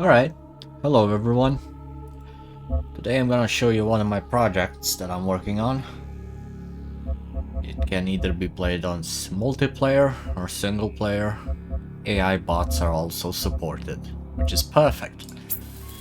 Alright, hello everyone. Today I'm gonna show you one of my projects that I'm working on. It can either be played on multiplayer or single player. AI bots are also supported, which is perfect.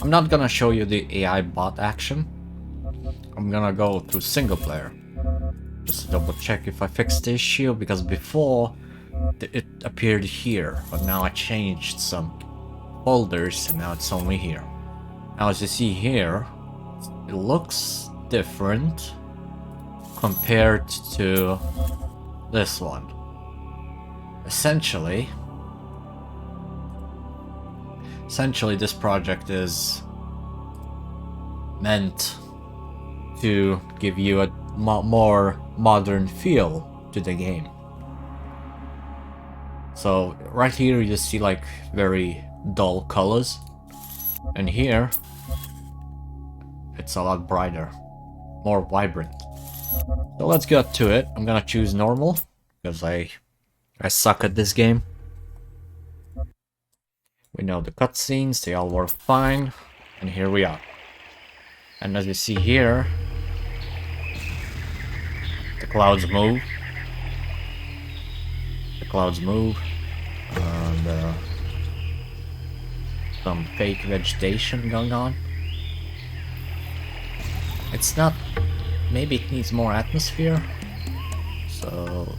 I'm not gonna show you the AI bot action. I'm gonna go through single player. Just to double check if I fixed the issue, because before it appeared here, but now I changed some folders and now it's only here. Now as you see here, it looks different compared to this one. Essentially this project is meant to give you a more modern feel to the game. So right here you see like very dull colors, and here it's a lot brighter, more vibrant. So let's get to it. I'm gonna choose normal because I suck at this game. We know the cutscenes, they all work fine, and here we are. And as you see here, the clouds move. And some fake vegetation going on. It's not... maybe it needs more atmosphere. So...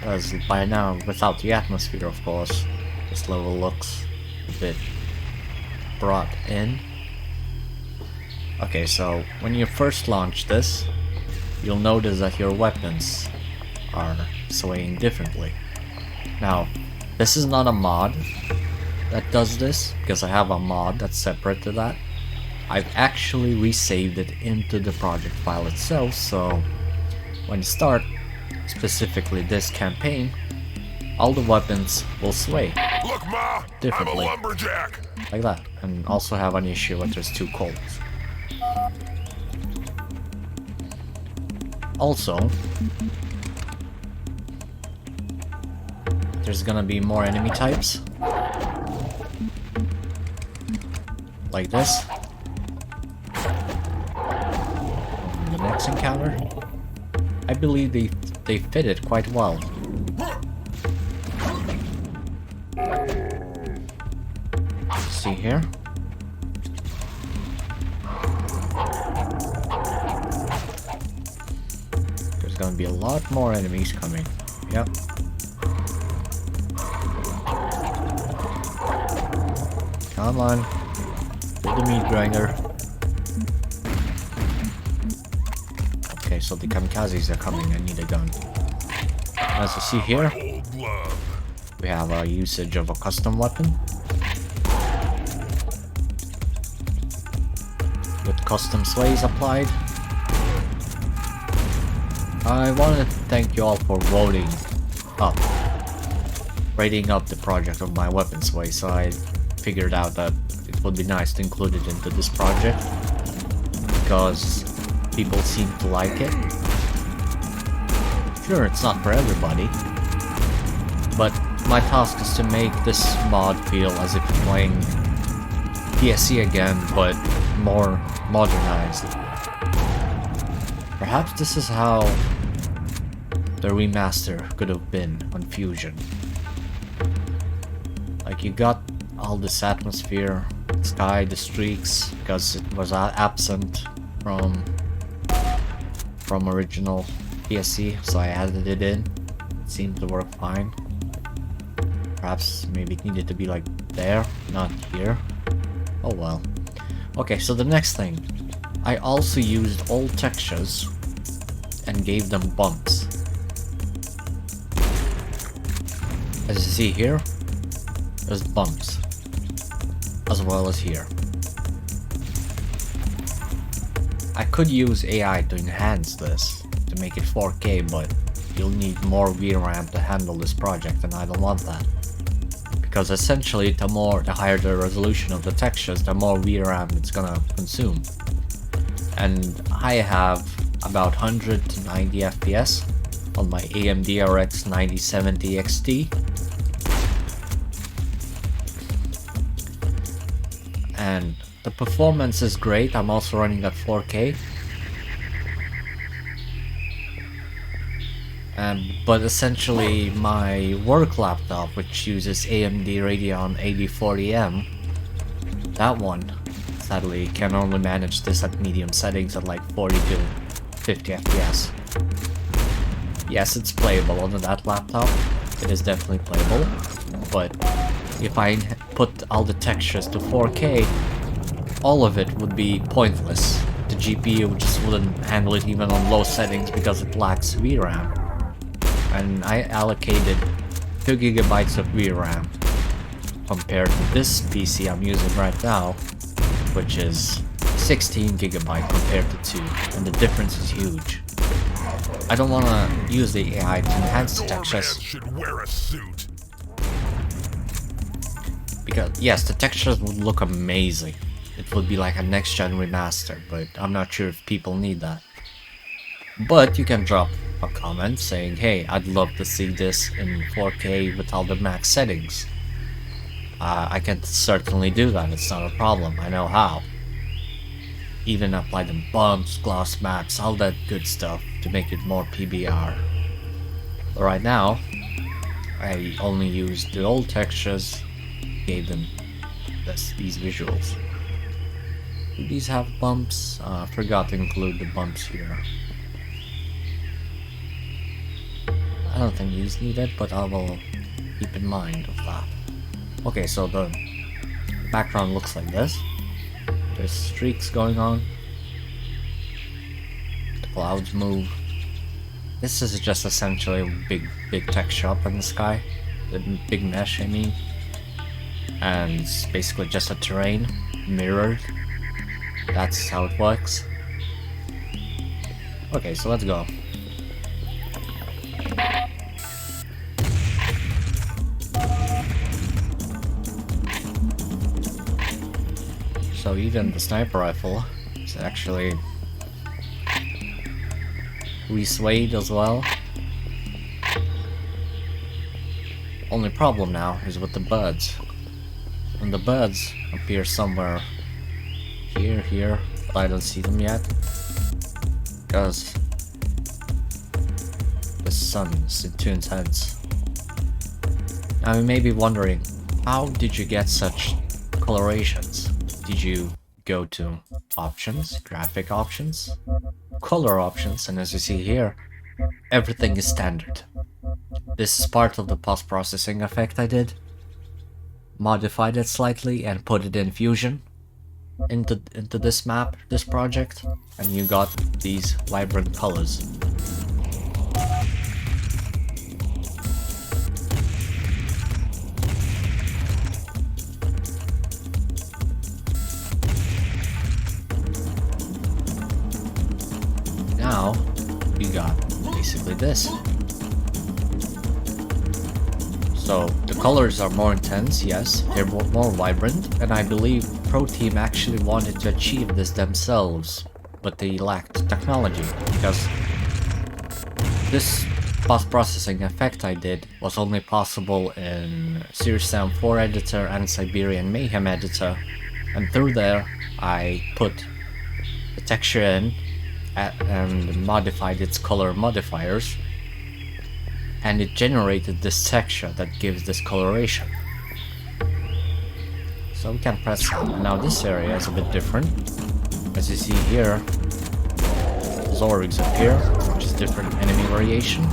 as by now, without the atmosphere of course, this level looks a bit brought in. Okay, so when you first launch this, you'll notice that your weapons are swaying differently. Now, this is not a mod that does this, because I have a mod that's separate to that. I've actually resaved it into the project file itself, so when you start, specifically this campaign, all the weapons will sway. Look, Ma, differently. I'm a lumberjack. Like that. And also have an issue when there's too cold. Also, there's gonna be more enemy types. Like this. And the next encounter, I believe they fit it quite well. See here? There's gonna be a lot more enemies coming. Yep. Come on. Do the meat grinder. Okay, so the kamikazes are coming. I need a gun. As you see here, we have a usage of a custom weapon with custom sways applied. I want to thank you all for rating up the project of my weapon sway, so I figured out that it would be nice to include it into this project because people seem to like it. Sure, it's not for everybody, but my task is to make this mod feel as if you're playing TSE again, but more modernized. Perhaps this is how the remaster could have been on Fusion. Like, you got all this atmosphere, sky, the streaks, because it was absent from original TSE, so I added it in. It seemed to work fine. Perhaps maybe it needed to be like there, not here. Oh well. Okay, so the next thing. I also used old textures and gave them bumps. As you see here, there's bumps, as well as here. I could use AI to enhance this, to make it 4K, but you'll need more VRAM to handle this project, and I don't want that. Because essentially, the higher the resolution of the textures, the more VRAM it's gonna consume. And I have about 100 to 90 FPS on my AMD RX 9070 XT. and the performance is great. I'm also running at 4K. But essentially my work laptop, which uses AMD Radeon 8040M, that one sadly can only manage this at medium settings at like 40 to 50 FPS. Yes, it's playable on that laptop. It is definitely playable, but if I put all the textures to 4K, all of it would be pointless. The GPU just wouldn't handle it even on low settings because it lacks VRAM. And I allocated 2 GB of VRAM compared to this PC I'm using right now, which is 16 GB compared to 2, and the difference is huge. I don't want to use the AI to enhance the textures. Should wear a suit. Because yes, the textures would look amazing. It would be like a next-gen remaster, but I'm not sure if people need that. But you can drop a comment saying, hey, I'd love to see this in 4K with all the max settings. I can certainly do that, it's not a problem, I know how. Even apply the bumps, gloss maps, all that good stuff to make it more PBR. But right now, I only used the old textures, gave them these visuals. Do these have bumps? I forgot to include the bumps here. I don't think these need it, but I will keep in mind of that. Okay, so the background looks like this. There's streaks going on. The clouds move. This is just essentially a big texture up in the sky. The big mesh, I mean. And it's basically just a terrain mirrored. That's how it works. Okay, so let's go. So even the sniper rifle is actually re-swayed as well. Only problem now is with the buds. And the buds appear somewhere here, but I don't see them yet. Because the sun is too intense. Now you may be wondering, how did you get such colorations? Did you go to options, graphic options, color options, and as you see here, everything is standard. This is part of the post-processing effect I did. Modified it slightly and put it in Fusion into this map, this project, and you got these vibrant colors. Now, you got basically this. So, the colors are more intense, yes, they're more vibrant, and I believe Pro Team actually wanted to achieve this themselves, but they lacked technology, because this post-processing effect I did was only possible in Series Sam 4 editor and Siberian Mayhem editor, and through there I put the texture in and modified its color modifiers, and it generated this texture that gives this coloration. So we can press that. Now this area is a bit different. As you see here, Zorgs appear, which is different enemy variation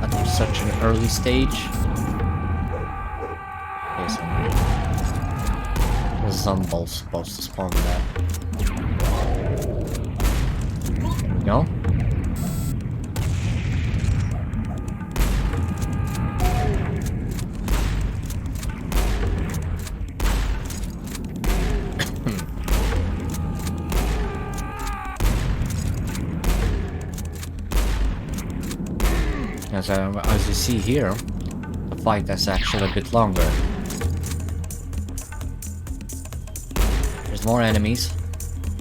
at such an early stage. Okay, so the Zumble's supposed to spawn there. There we go. As you see here, the fight is actually a bit longer. There's more enemies,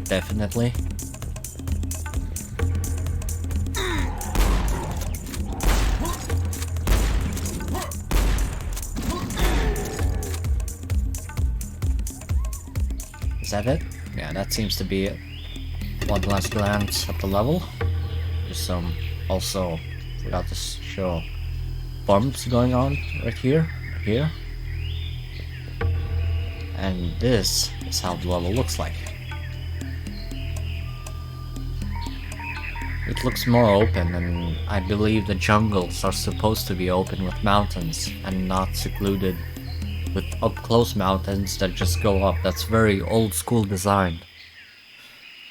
definitely. that it? Yeah, that seems to be it. One last glance at the level. There's some, also, forgot to show bumps going on right here, here. And this is how the level looks like. It looks more open, and I believe the jungles are supposed to be open with mountains and not secluded with up-close mountains that just go up. That's very old school design.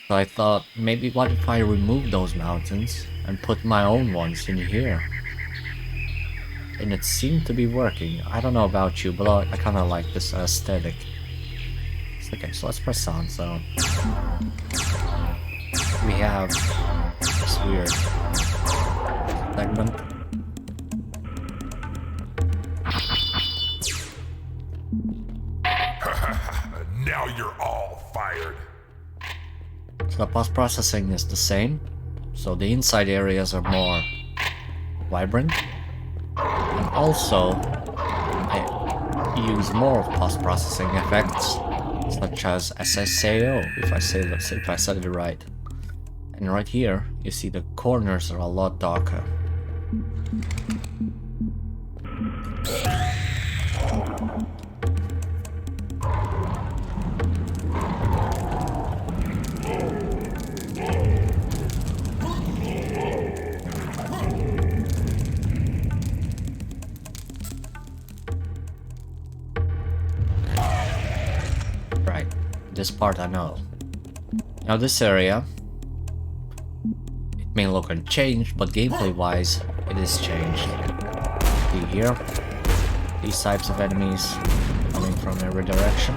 So I thought, maybe what if I remove those mountains and put my own ones in here? And it seemed to be working. I don't know about you, but I kind of like this aesthetic. Okay, so let's press on. So we have this weird segment. Now you're all fired. So the post-processing is the same. So the inside areas are more vibrant. And also, I use more of post-processing effects, such as SSAO, if I said it right. And right here, you see the corners are a lot darker. Right, this part I know. Now this area, it may look unchanged, but gameplay wise, it is changed. See here, these types of enemies coming from every direction.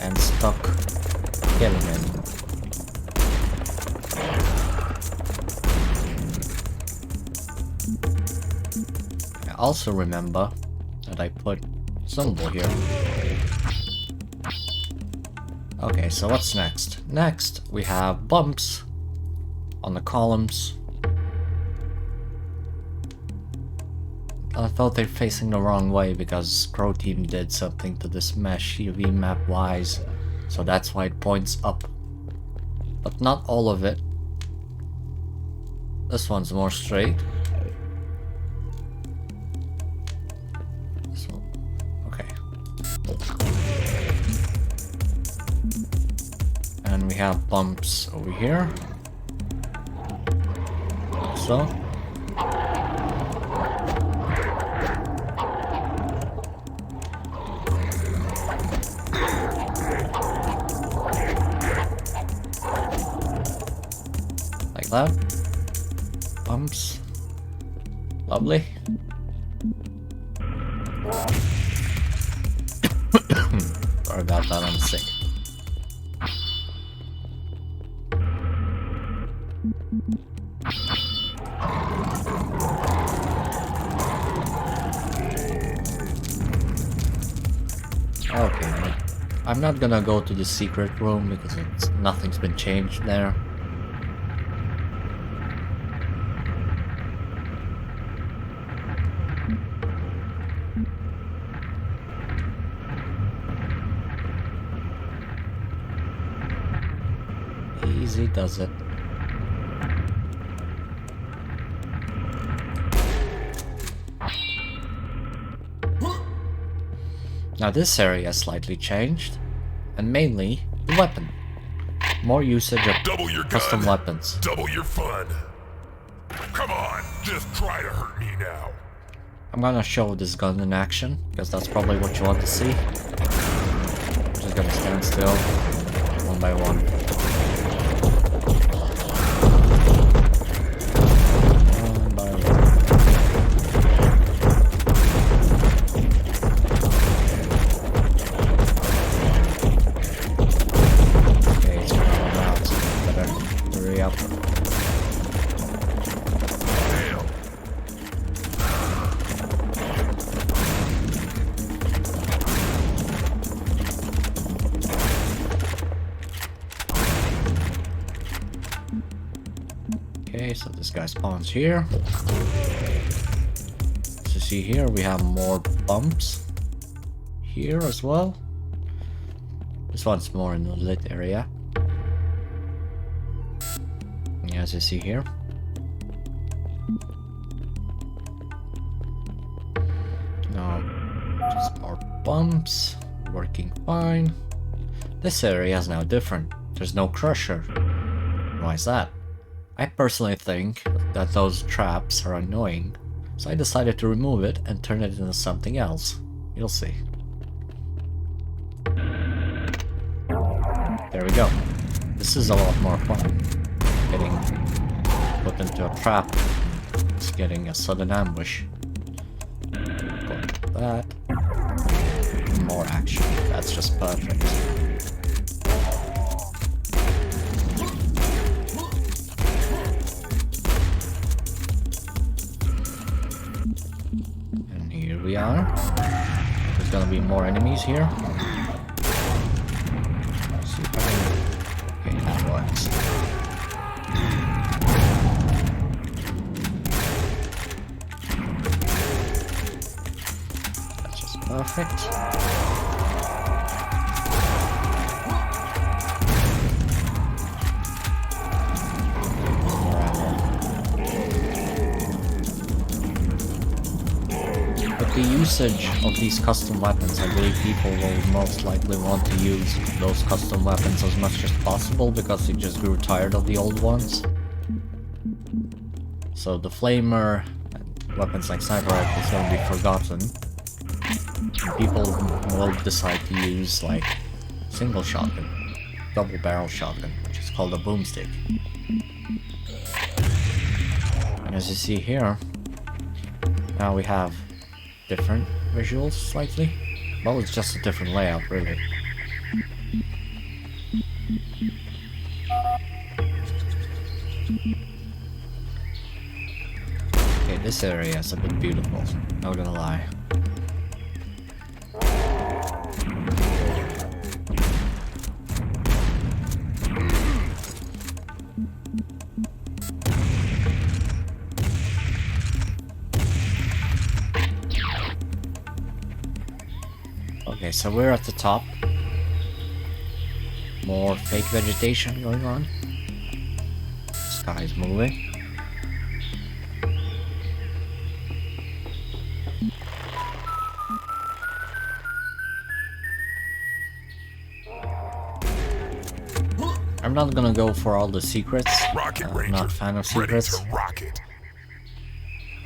And stuck killing him. I also remember that I put symbol here. Okay, so what's next? Next, we have bumps on the columns. I thought they're facing the wrong way because Crow Team did something to this mesh UV map wise, so that's why it points up. But not all of it. This one's more straight. So, okay. And we have bumps over here. So. Like that. Bumps. Lovely. Sorry about that, I'm sick. Okay, I'm not gonna go to the secret room because nothing's been changed there. Easy does it. Now this area slightly changed, and mainly the weapon. More usage of Double your custom gun, weapons. double your fun. Come on, just try to hurt me now. I'm gonna show this gun in action, because that's probably what you want to see. I'm just gonna stand still, one by one. One by one. Okay, it's gonna run out. Better hurry up. Okay, so this guy spawns here. So see here we have more bumps here as well. This one's more in the lit area. As you see here. Now, just more bumps, working fine. This area is now different. There's no crusher. Why is that? I personally think that those traps are annoying, so I decided to remove it and turn it into something else. You'll see. There we go. This is a lot more fun. Getting put into a trap. It's getting a sudden ambush. Put that. More action. That's just perfect. And here we are. There's gonna be more enemies here. Let's see if I can... Okay, that works. That's just perfect. The usage of these custom weapons, I believe people will most likely want to use those custom weapons as much as possible because they just grew tired of the old ones. So the flamer and weapons like sniper rifle is going to be forgotten. People will decide to use like single shotgun, double barrel shotgun, which is called a boomstick. And as you see here, now we have different visuals slightly. Well, it's just a different layout, really. Okay, this area is a bit beautiful, not gonna lie. Okay, so we're at the top. More fake vegetation going on. Sky is moving. I'm not gonna go for all the secrets. I'm not a fan of secrets.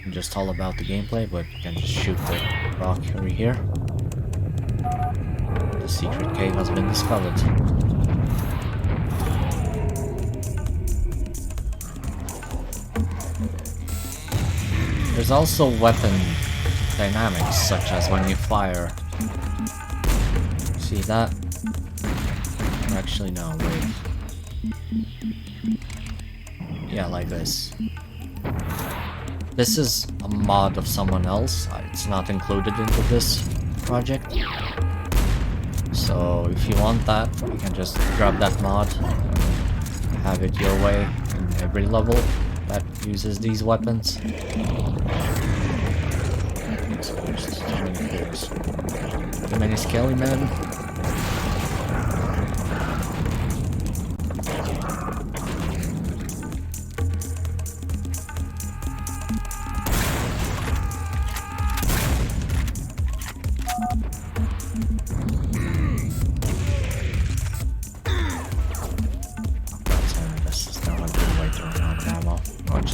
I'm just all about the gameplay, but you can just shoot the rock over here. The secret cave has been discovered. There's also weapon dynamics, such as when you fire. See that? Actually, no, wait. Yeah, like this. This is a mod of someone else. It's not included into this project. So if you want that, you can just grab that mod, have it your way in every level that uses these weapons. So there's too many things. Too many skelly men.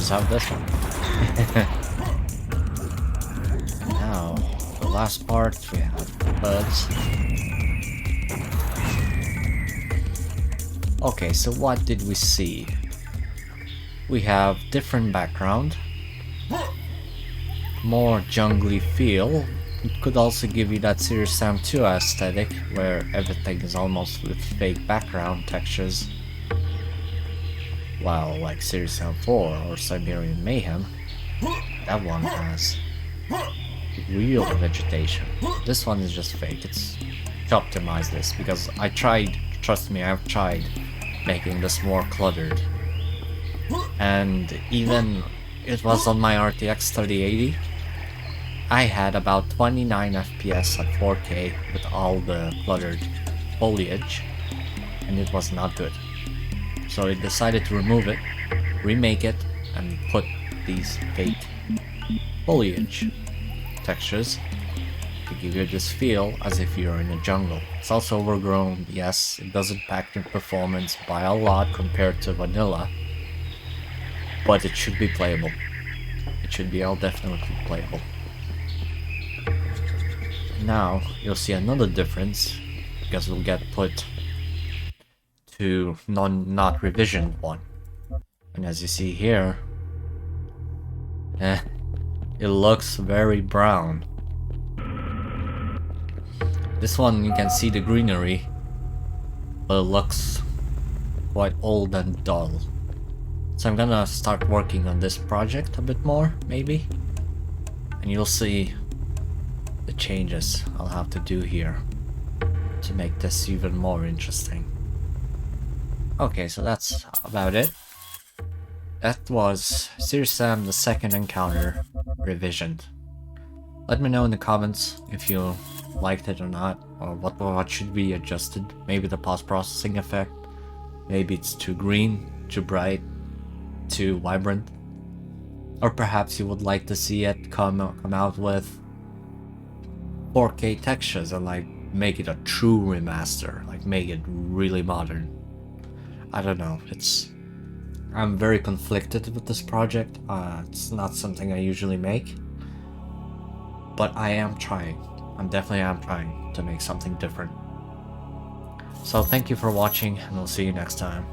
Have this one. And now, the last part, we have the birds. Okay, so what did we see? We have different background, more jungly feel. It could also give you that Serious Sam 2 aesthetic, where everything is almost with fake background textures. While like Serious Sam 4 or Siberian Mayhem, that one has real vegetation. This one is just fake. It's to optimize this because I tried, trust me, I've tried making this more cluttered. And even it was on my RTX 3080, I had about 29 FPS at 4K with all the cluttered foliage, and it was not good. So it decided to remove it, remake it, and put these fake foliage textures to give you this feel as if you're in a jungle. It's also overgrown, yes, it doesn't pack your performance by a lot compared to vanilla, but it should be playable. It should be all definitely playable. Now you'll see another difference because we'll get put to not revisioned one. And as you see here, it looks very brown. This one you can see the greenery, but it looks quite old and dull. So I'm gonna start working on this project a bit more, maybe, and you'll see the changes I'll have to do here to make this even more interesting. Okay, so that's about it. That was Serious Sam the Second Encounter Revisioned. Let me know in the comments if you liked it or not, or what should be adjusted. Maybe the post-processing effect, maybe it's too green, too bright, too vibrant, or perhaps you would like to see it come out with 4K textures and like make it a true remaster, like make it really modern. I don't know, I'm very conflicted with this project. It's not something I usually make, but I am trying. I definitely am trying to make something different. So thank you for watching, and we'll see you next time.